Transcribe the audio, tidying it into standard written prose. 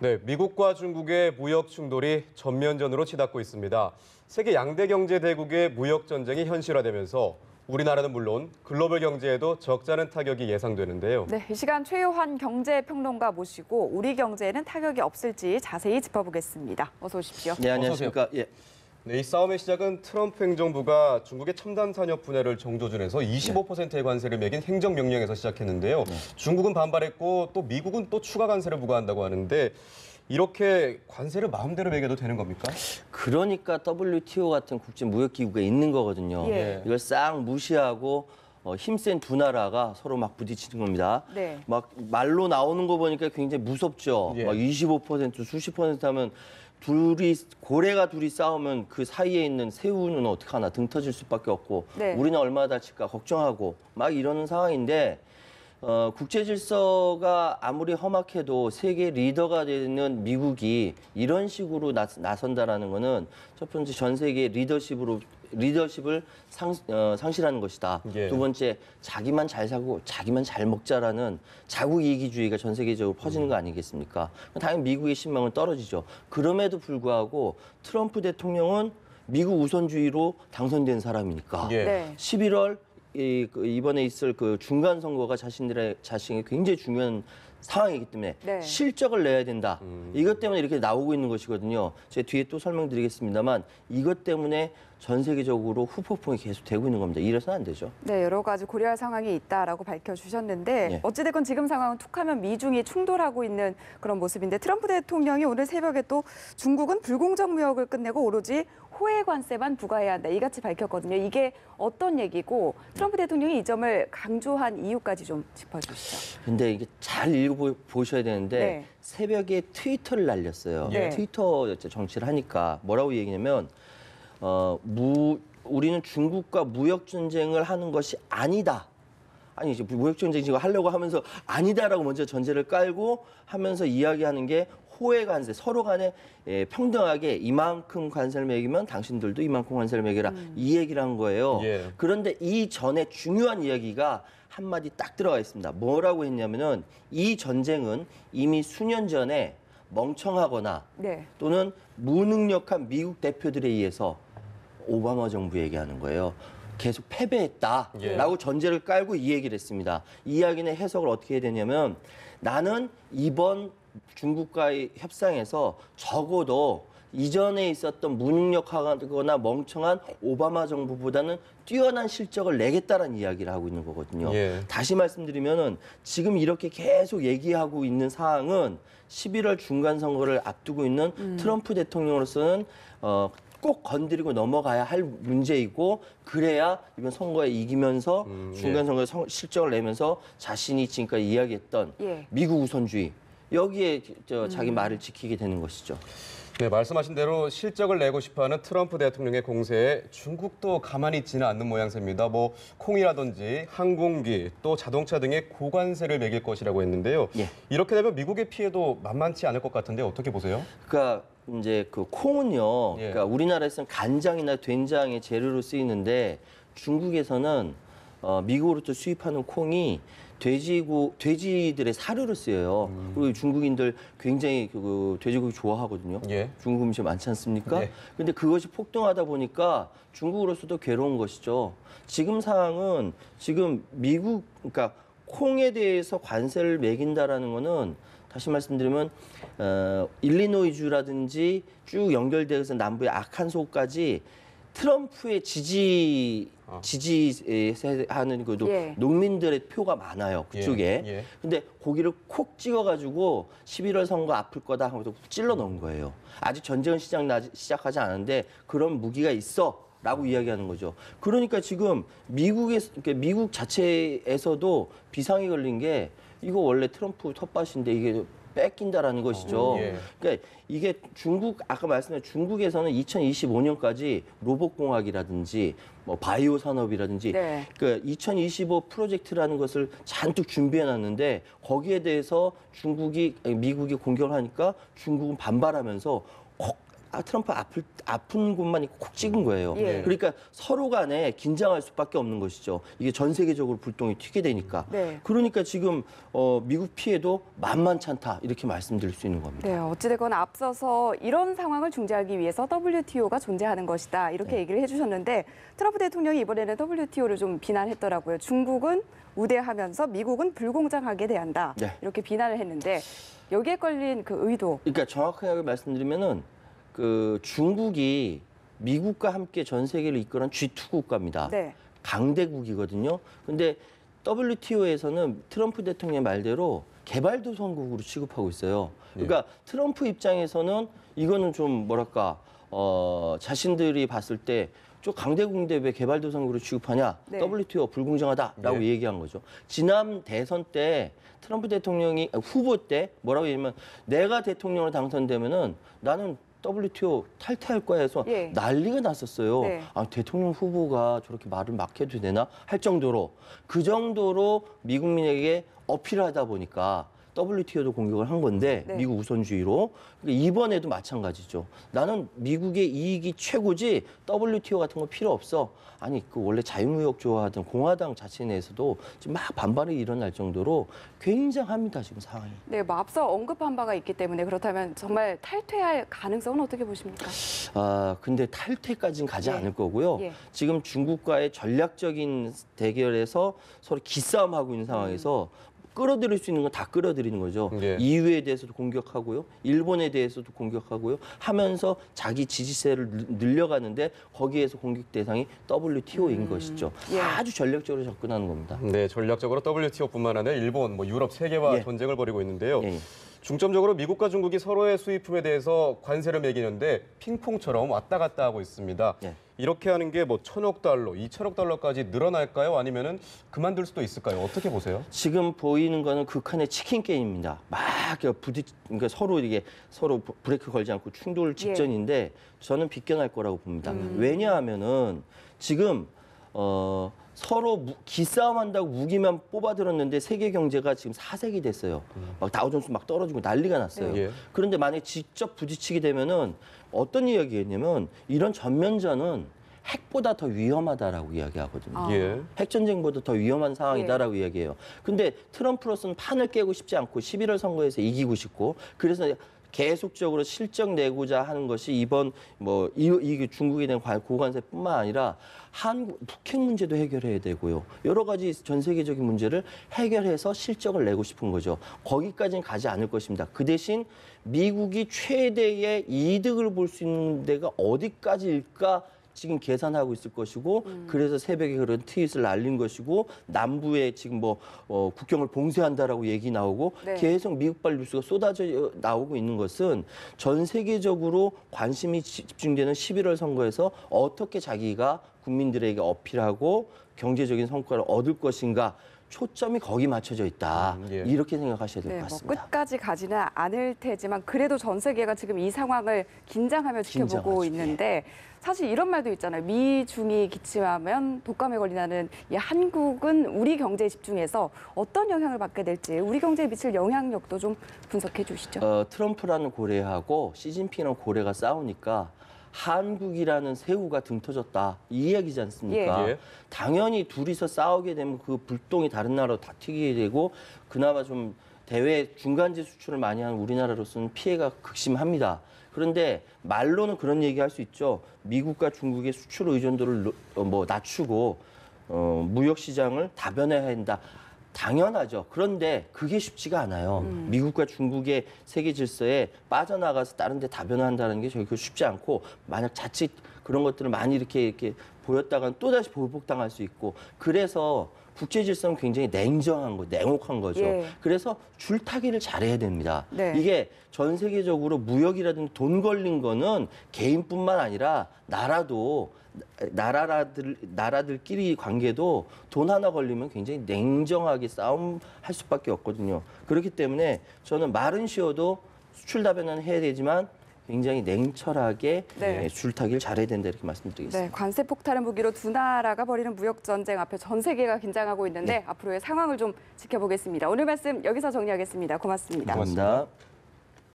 네, 미국과 중국의 무역 충돌이 전면전으로 치닫고 있습니다. 세계 양대 경제 대국의 무역 전쟁이 현실화되면서 우리나라는 물론 글로벌 경제에도 적잖은 타격이 예상되는데요. 네, 이 시간 최요한 경제평론가 모시고 우리 경제에는 타격이 없을지 자세히 짚어보겠습니다. 어서 오십시오. 네, 안녕하십니까. 예. 네, 이 싸움의 시작은 트럼프 행정부가 중국의 첨단 산업 분야를 정조준해서 25%의 관세를 매긴 행정명령에서 시작했는데요. 중국은 반발했고 또 미국은 또 추가 관세를 부과한다고 하는데 이렇게 관세를 마음대로 매겨도 되는 겁니까? 그러니까 WTO 같은 국제무역기구가 있는 거거든요. 예. 이걸 싹 무시하고 힘센 두 나라가 서로 막 부딪히는 겁니다. 네. 막 말로 나오는 거 보니까 굉장히 무섭죠. 예. 막 25%, 수십 퍼센트 하면 고래가 둘이 싸우면 그 사이에 있는 새우는 어떡하나 등 터질 수밖에 없고 네. 우리는 얼마나 다칠까 걱정하고 막 이러는 상황인데 국제 질서가 아무리 험악해도 세계 리더가 되는 미국이 이런 식으로 나선다라는 거는 첫 번째 전 세계 리더십을 상실하는 것이다. 예. 두 번째 자기만 잘 사고 자기만 잘 먹자라는 자국 이기주의가 전 세계적으로 퍼지는 거 아니겠습니까? 당연히 미국의 신망은 떨어지죠. 그럼에도 불구하고 트럼프 대통령은 미국 우선주의로 당선된 사람이니까 예. 네. 11월 이번에 있을 그 중간 선거가 자신이 굉장히 중요한 상황이기 때문에 네. 실적을 내야 된다. 이것 때문에 이렇게 나오고 있는 것이거든요. 제가 뒤에 또 설명드리겠습니다만 이것 때문에 전 세계적으로 후폭풍이 계속 되고 있는 겁니다. 이래서는 안 되죠. 네, 여러 가지 고려할 상황이 있다라고 밝혀주셨는데 예. 어찌됐건 지금 상황은 툭하면 미중이 충돌하고 있는 그런 모습인데 트럼프 대통령이 오늘 새벽에 또 중국은 불공정 무역을 끝내고 오로지 호혜 관세만 부과해야 한다. 이같이 밝혔거든요. 이게 어떤 얘기고 트럼프 대통령이 이 점을 강조한 이유까지 좀 짚어주시죠. 근데 이게 잘 읽어보셔야 되는데 네. 새벽에 트위터를 날렸어요. 네. 트위터 정치를 하니까 뭐라고 얘기냐면 우리는 중국과 무역 전쟁을 하는 것이 아니다. 아니 이제 무역 전쟁 지금 하려고 하면서 아니다라고 먼저 전제를 깔고 하면서 이야기하는 게 호혜 관세, 서로 간에 평등하게 이만큼 관세를 매기면 당신들도 이만큼 관세를 매겨라. 이 얘기를 한 거예요. 예. 그런데 이 전에 중요한 이야기가 한마디 딱 들어가 있습니다. 뭐라고 했냐면은 이 전쟁은 이미 수년 전에 멍청하거나 네. 또는 무능력한 미국 대표들에 의해서 오바마 정부 얘기하는 거예요. 계속 패배했다라고 예. 전제를 깔고 이 얘기를 했습니다. 이 이야기는 해석을 어떻게 해야 되냐면 나는 이번 중국과의 협상에서 적어도 이전에 있었던 무능력하거나 멍청한 오바마 정부보다는 뛰어난 실적을 내겠다라는 이야기를 하고 있는 거거든요. 예. 다시 말씀드리면은 지금 이렇게 계속 얘기하고 있는 사항은 11월 중간 선거를 앞두고 있는 트럼프 대통령으로서는 꼭 건드리고 넘어가야 할 문제이고 그래야 이번 선거에 이기면서 중간 선거에 실적을 내면서 자신이 지금까지 이야기했던 예. 미국 우선주의 여기에 자기 말을 지키게 되는 것이죠. 네, 말씀하신 대로 실적을 내고 싶어하는 트럼프 대통령의 공세에 중국도 가만히 있지는 않는 모양새입니다. 뭐 콩이라든지 항공기 또 자동차 등의 고관세를 매길 것이라고 했는데요. 예. 이렇게 되면 미국의 피해도 만만치 않을 것 같은데 어떻게 보세요? 그러니까 이제 그 콩은요. 예. 그러니까 우리나라에서는 간장이나 된장의 재료로 쓰이는데 중국에서는 미국으로부터 수입하는 콩이 돼지들의 사료로 쓰여요. 그리고 중국인들 굉장히 그 돼지고기 좋아하거든요. 예. 중국 음식 많지 않습니까? 예. 근데 그것이 폭등하다 보니까 중국으로서도 괴로운 것이죠. 지금 상황은 지금 그러니까 콩에 대해서 관세를 매긴다라는 거는 다시 말씀드리면 일리노이주라든지 쭉 연결돼서 남부의 아칸소까지 트럼프의 지지하는 그 예. 농민들의 표가 많아요. 그쪽에. 예, 예. 근데 고기를 콕 찍어가지고 11월 선거 아플 거다 하고 찔러 넣은 거예요. 아직 전쟁은 시작하지 않았는데 그런 무기가 있어. 라고 이야기하는 거죠. 그러니까 지금 미국 자체에서도 비상이 걸린 게 이거 원래 트럼프 텃밭인데 이게 뺏긴다라는 것이죠. 예. 그러니까 이게 아까 말씀드린 중국에서는 2025년까지 로봇공학이라든지 뭐 바이오 산업이라든지 네. 그 2025 프로젝트라는 것을 잔뜩 준비해 놨는데 거기에 대해서 미국이 공격을 하니까 중국은 반발하면서 트럼프 아픈 곳만 콕 찍은 거예요. 예. 그러니까 서로 간에 긴장할 수밖에 없는 것이죠. 이게 전 세계적으로 불똥이 튀게 되니까. 네. 그러니까 지금 미국 피해도 만만찮다 이렇게 말씀드릴 수 있는 겁니다. 네, 어찌됐거나 앞서서 이런 상황을 중재하기 위해서 WTO가 존재하는 것이다. 이렇게 얘기를 해주셨는데 트럼프 대통령이 이번에는 WTO를 좀 비난했더라고요. 중국은 우대하면서 미국은 불공정하게 대한다. 네. 이렇게 비난을 했는데 여기에 걸린 그 의도. 그러니까 정확하게 말씀드리면은 그 중국이 미국과 함께 전 세계를 이끄는 G2 국가입니다. 네. 강대국이거든요. 근데 WTO에서는 트럼프 대통령의 말대로 개발도상국으로 취급하고 있어요. 그러니까 트럼프 입장에서는 이거는 좀 뭐랄까 자신들이 봤을 때 좀 강대국인데 왜 개발도상국으로 취급하냐? 네. WTO 불공정하다라고 네. 얘기한 거죠. 지난 대선 때 트럼프 대통령이 후보 때 뭐라고 얘기하면 내가 대통령으로 당선되면은 나는 WTO 탈퇴할 거야 해서 예. 난리가 났었어요. 네. 아, 대통령 후보가 저렇게 말을 막 해도 되나? 할 정도로 그 정도로 미국민에게 어필하다 보니까 WTO도 공격을 한 건데 네. 미국 우선주의로 그러니까 이번에도 마찬가지죠. 나는 미국의 이익이 최고지 WTO 같은 거 필요 없어. 아니 그 원래 자유무역 좋아하던 공화당 자체 내에서도 지금 막 반발이 일어날 정도로 굉장합니다 지금 상황이. 네, 뭐 앞서 언급한 바가 있기 때문에 그렇다면 정말 탈퇴할 가능성은 어떻게 보십니까? 아 근데 탈퇴까지는 가지 예. 않을 거고요. 예. 지금 중국과의 전략적인 대결에서 서로 기싸움하고 있는 상황에서 끌어들일 수 있는 건 다 끌어들이는 거죠. 예. EU에 대해서도 공격하고요. 일본에 대해서도 공격하고요. 하면서 자기 지지세를 늘려가는데 거기에서 공격 대상이 WTO인 것이죠. 예. 아주 전략적으로 접근하는 겁니다. 네, 전략적으로 WTO뿐만 아니라 일본, 유럽 세계와 예. 전쟁을 벌이고 있는데요. 예. 중점적으로 미국과 중국이 서로의 수입품에 대해서 관세를 매기는데 핑퐁처럼 왔다 갔다 하고 있습니다. 예. 이렇게 하는 게 뭐 1,000억 달러, 2천억 달러까지 늘어날까요? 아니면은 그만둘 수도 있을까요? 어떻게 보세요? 지금 보이는 거는 극한의 치킨 게임입니다. 막 그러니까 서로 브레이크 걸지 않고 충돌 직전인데 저는 비껴날 거라고 봅니다. 왜냐하면은 지금 서로 기싸움한다고 무기만 뽑아들었는데 세계 경제가 지금 사색이 됐어요. 막 다우존스 막 떨어지고 난리가 났어요. 예. 그런데 만약에 직접 부딪히게 되면은 어떤 이야기였냐면 이런 전면전은 핵보다 더 위험하다라고 이야기하거든요. 아. 예. 핵전쟁보다 더 위험한 상황이다라고 이야기해요. 근데 트럼프로서는 판을 깨고 싶지 않고 11월 선거에서 이기고 싶고 그래서 계속적으로 실적 내고자 하는 것이 이번 이 중국에 대한 고관세뿐만 아니라 북핵 문제도 해결해야 되고요. 여러 가지 전 세계적인 문제를 해결해서 실적을 내고 싶은 거죠. 거기까지는 가지 않을 것입니다. 그 대신 미국이 최대의 이득을 볼 수 있는 데가 어디까지일까 지금 계산하고 있을 것이고 그래서 새벽에 그런 트윗을 날린 것이고 남부에 지금 국경을 봉쇄한다라고 얘기 나오고 네. 계속 미국발 뉴스가 쏟아져 나오고 있는 것은 전 세계적으로 관심이 집중되는 11월 선거에서 어떻게 자기가 국민들에게 어필하고 경제적인 성과를 얻을 것인가 초점이 거기 맞춰져 있다. 예. 이렇게 생각하셔야 될 것 네, 뭐 같습니다. 끝까지 가지는 않을 테지만 그래도 전 세계가 지금 이 상황을 긴장하며 지켜보고 긴장하죠. 있는데 사실 이런 말도 있잖아요. 미중이 기침하면 독감에 걸리나는 이 한국은 우리 경제에 집중해서 어떤 영향을 받게 될지 우리 경제에 미칠 영향력도 좀 분석해 주시죠. 트럼프라는 고래하고 시진핑이라는 고래가 싸우니까 한국이라는 새우가 등 터졌다 이 이야기지 않습니까? 예. 당연히 둘이서 싸우게 되면 그 불똥이 다른 나라로 다 튀게 되고 그나마 좀 대외 중간재 수출을 많이 하는 우리나라로서는 피해가 극심합니다. 그런데 말로는 그런 얘기할 수 있죠. 미국과 중국의 수출 의존도를 낮추고 무역 시장을 다변화해야 한다. 당연하죠. 그런데 그게 쉽지가 않아요. 미국과 중국의 세계 질서에 빠져나가서 다른 데 다변화한다는 게 저희 쉽지 않고 만약 자칫 그런 것들을 많이 이렇게 보였다가는 또다시 보복당할 수 있고 그래서 국제 질서는 굉장히 냉혹한 거죠. 예. 그래서 줄타기를 잘해야 됩니다. 네. 이게 전 세계적으로 무역이라든지 돈 걸린 거는 개인뿐만 아니라 나라들끼리 관계도 돈 하나 걸리면 굉장히 냉정하게 싸움할 수밖에 없거든요. 그렇기 때문에 저는 말은 쉬어도 수출 다변화는 해야 되지만 굉장히 냉철하게 네. 줄타기를 잘해야 된다 이렇게 말씀드리겠습니다. 네, 관세 폭탄을 무기로 두 나라가 벌이는 무역 전쟁 앞에 전 세계가 긴장하고 있는데 앞으로의 상황을 좀 지켜보겠습니다. 오늘 말씀 여기서 정리하겠습니다. 고맙습니다. 감사합니다.